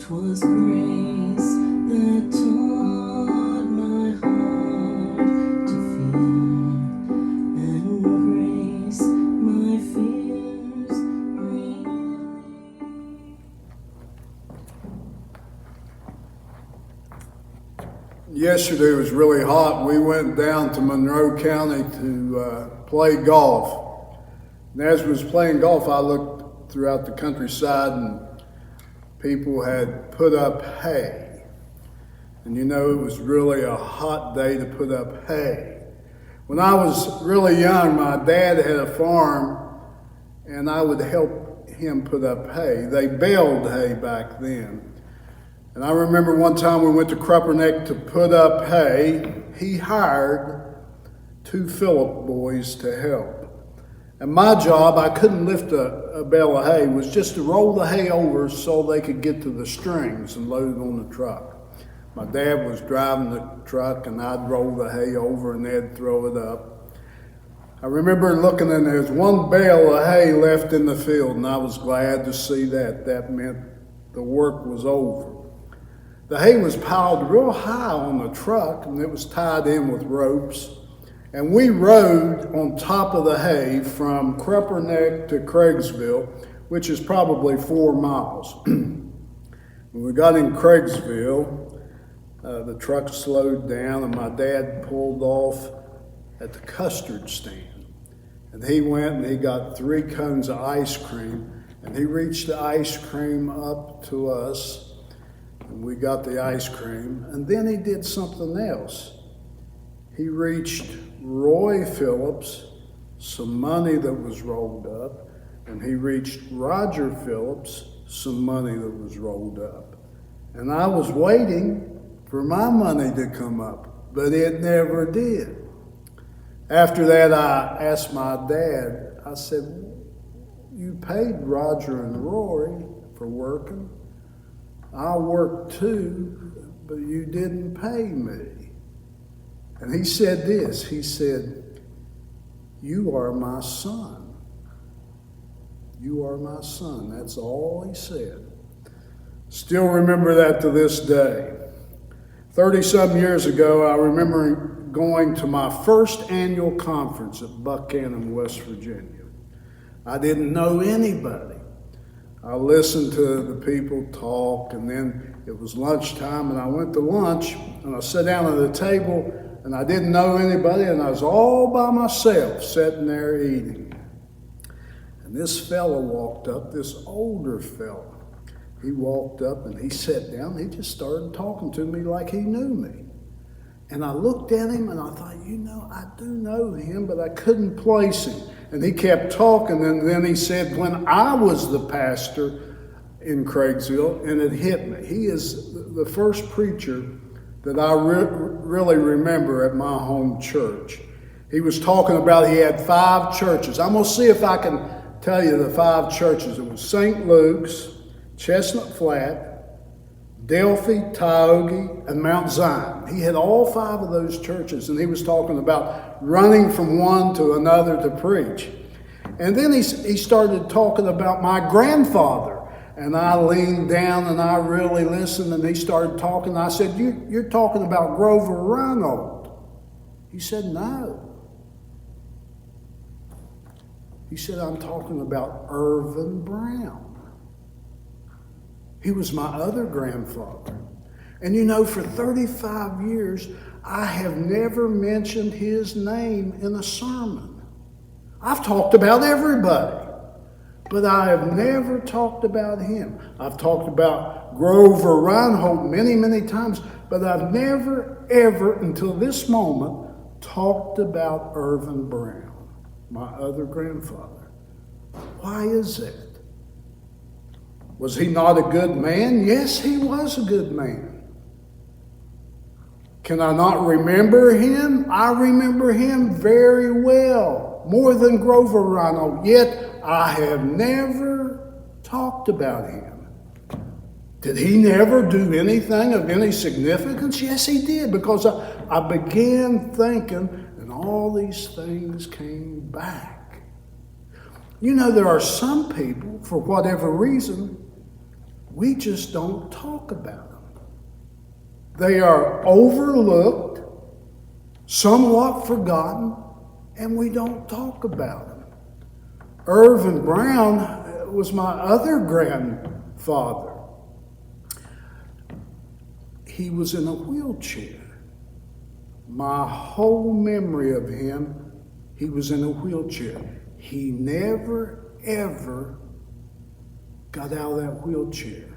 'Twas grace that taught my heart to fear, and grace my fears relieved. Yesterday was really hot. We went down to Monroe County to play golf. And as we was playing golf, I looked throughout the countryside and people had put up hay. And you know, it was really a hot day to put up hay. When I was really young, my dad had a farm and I would help him put up hay. They baled hay back then. And I remember one time we went to Crupperneck to put up hay. He hired 2 Phillip boys to help. And my job, I couldn't lift a bale of hay, was just to roll the hay over so they could get to the strings and load it on the truck. My dad was driving the truck and I'd roll the hay over and they'd throw it up. I remember looking and there was 1 bale of hay left in the field and I was glad to see that. That meant the work was over. The hay was piled real high on the truck and it was tied in with ropes. And we rode on top of the hay from Crupperneck to Craigsville, which is probably 4 miles. When we got in Craigsville, the truck slowed down and my dad pulled off at the custard stand. And he went and he got 3 cones of ice cream and he reached the ice cream up to us. And we got the ice cream, and then he did something else. He reached Roy Phillips some money that was rolled up, and he reached Roger Phillips some money that was rolled up. And I was waiting for my money to come up, but it never did. After that, I asked my dad, I said, "You paid Roger and Roy for working. I worked too, but you didn't pay me." And he said this, he said, "You are my son. You are my son." That's all he said. Still remember that to this day. 30-some years ago, I remember going to my first annual conference at Buchanan, West Virginia. I didn't know anybody. I listened to the people talk, and then it was lunchtime, and I went to lunch, and I sat down at the table, and I didn't know anybody, and I was all by myself sitting there eating. And this fella walked up, this older fella. He walked up, and he sat down, and he just started talking to me like he knew me. And I looked at him, and I thought, I do know him, but I couldn't place him. And he kept talking, and then he said, when I was the pastor in Craigsville, and it hit me. He is the first preacher that I really remember at my home church. He was talking about he had 5 churches. I'm going to see if I can tell you the 5 churches. It was St. Luke's, Chestnut Flat, Delphi, Tioga, and Mount Zion. He had all 5 of those churches, and he was talking about running from one to another to preach. And then he started talking about my grandfather, and I leaned down and I really listened, and he started talking. I said, you're talking about Grover Reinhold. He said, no. He said, I'm talking about Irvin Brown. He was my other grandfather. And for 35 years, I have never mentioned his name in a sermon. I've talked about everybody, but I have never talked about him. I've talked about Grover Reinhold many, many times, but I've never, ever, until this moment, talked about Irvin Brown, my other grandfather. Why is that? Was he not a good man? Yes, he was a good man. Can I not remember him? I remember him very well, more than Grover Reinhold, yet I have never talked about him. Did he never do anything of any significance? Yes, he did, because I began thinking, and all these things came back. There are some people, for whatever reason, We just don't talk about them. They are overlooked, somewhat forgotten, and we don't talk about them. Irvin Brown was my other grandfather. He was in a wheelchair. My whole memory of him, he was in a wheelchair. He never, ever got out of that wheelchair.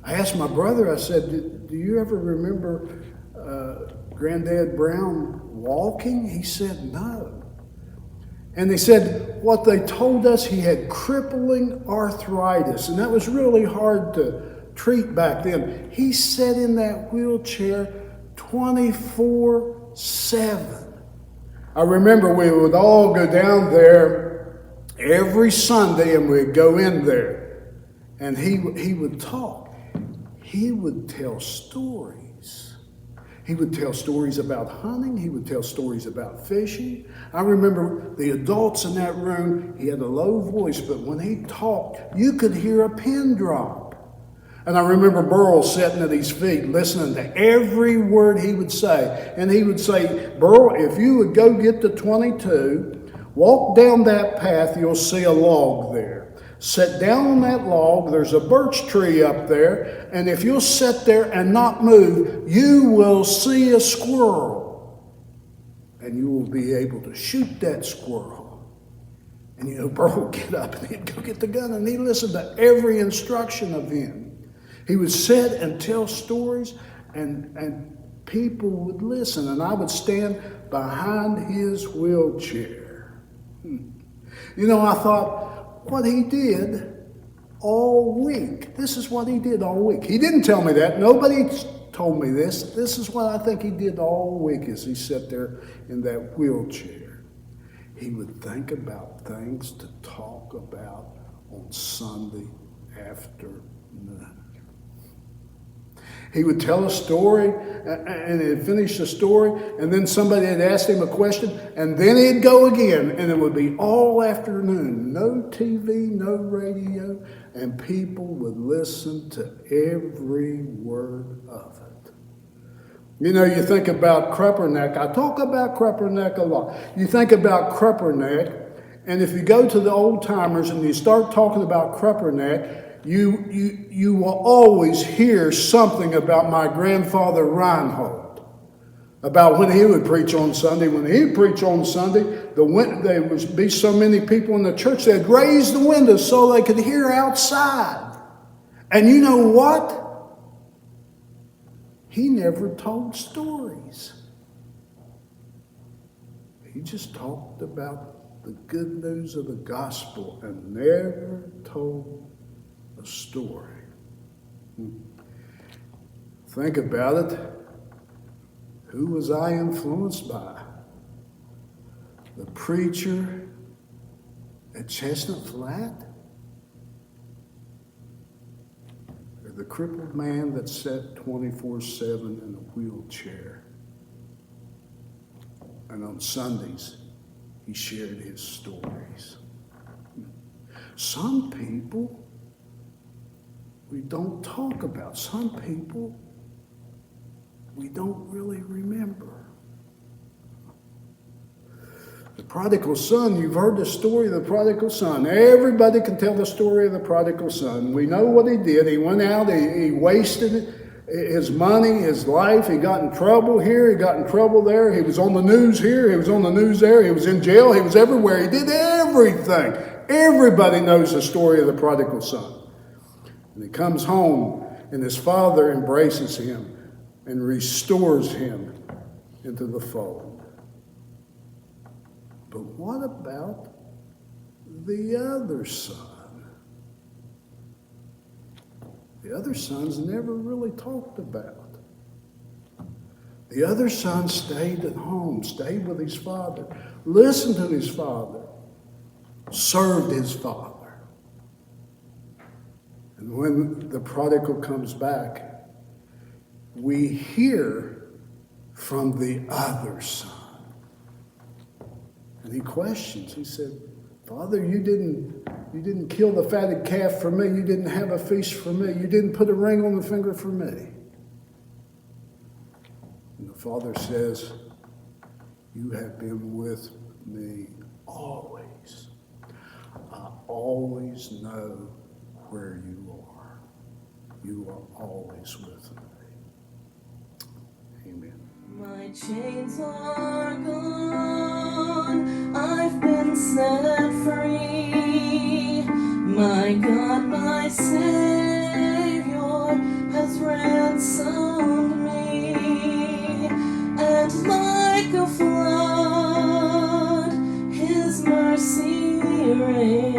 I asked my brother, I said, do you ever remember Granddad Brown walking? He said, no. And they said, what they told us, he had crippling arthritis, and that was really hard to treat back then. He sat in that wheelchair 24/7. I remember we would all go down there every Sunday and we'd go in there, and he would talk. He would tell stories. He would tell stories about hunting. He would tell stories about fishing. I remember the adults in that room, he had a low voice, but when he talked, you could hear a pin drop. And I remember Burl sitting at his feet listening to every word he would say. And he would say, Burl, if you would go get the 22, walk down that path, you'll see a log there. Sit down on that log, there's a birch tree up there, and if you'll sit there and not move, you will see a squirrel. And you will be able to shoot that squirrel. And Burl would get up and he'd go get the gun, and he'd listen to every instruction of him. He would sit and tell stories, and people would listen, and I would stand behind his wheelchair. I thought, what he did all week. This is what he did all week. He didn't tell me that. Nobody told me this. This is what I think he did all week as he sat there in that wheelchair. He would think about things to talk about on Sunday afternoon. He would tell a story, and he'd finish the story, and then somebody had asked him a question, and then he'd go again, and it would be all afternoon. No TV, no radio, and people would listen to every word of it. You think about Crupperneck. I talk about Crupperneck a lot. You think about Crupperneck, and if you go to the old timers and you start talking about Crupperneck, you will always hear something about my grandfather Reinhold, about when he would preach on Sunday. When he would preach on Sunday, there would be so many people in the church, they'd raise the windows so they could hear outside. And you know what? He never told stories. He just talked about the good news of the gospel and never told a story. Think about it. Who was I influenced by? The preacher at Chestnut Flat? Or the crippled man that sat 24/7 in a wheelchair? And on Sundays, he shared his stories. Some people we don't talk about. Some people we don't really remember. The prodigal son, you've heard the story of the prodigal son. Everybody can tell the story of the prodigal son. We know what he did. He went out, he wasted his money, his life. He got in trouble here, he got in trouble there. He was on the news here, he was on the news there. He was in jail, he was everywhere. He did everything. Everybody knows the story of the prodigal son. And he comes home, and his father embraces him and restores him into the fold. But what about the other son? The other son's never really talked about. The other son stayed at home, stayed with his father, listened to his father, served his father. And when the prodigal comes back, we hear from the other son. And he questions. He said, Father, you didn't kill the fatted calf for me. You didn't have a feast for me. You didn't put a ring on the finger for me. And the Father says, you have been with me always. I always know where you are. You are always with me. Amen. My chains are gone, I've been set free. My God, my Savior, has ransomed me. And like a flood, His mercy reigns.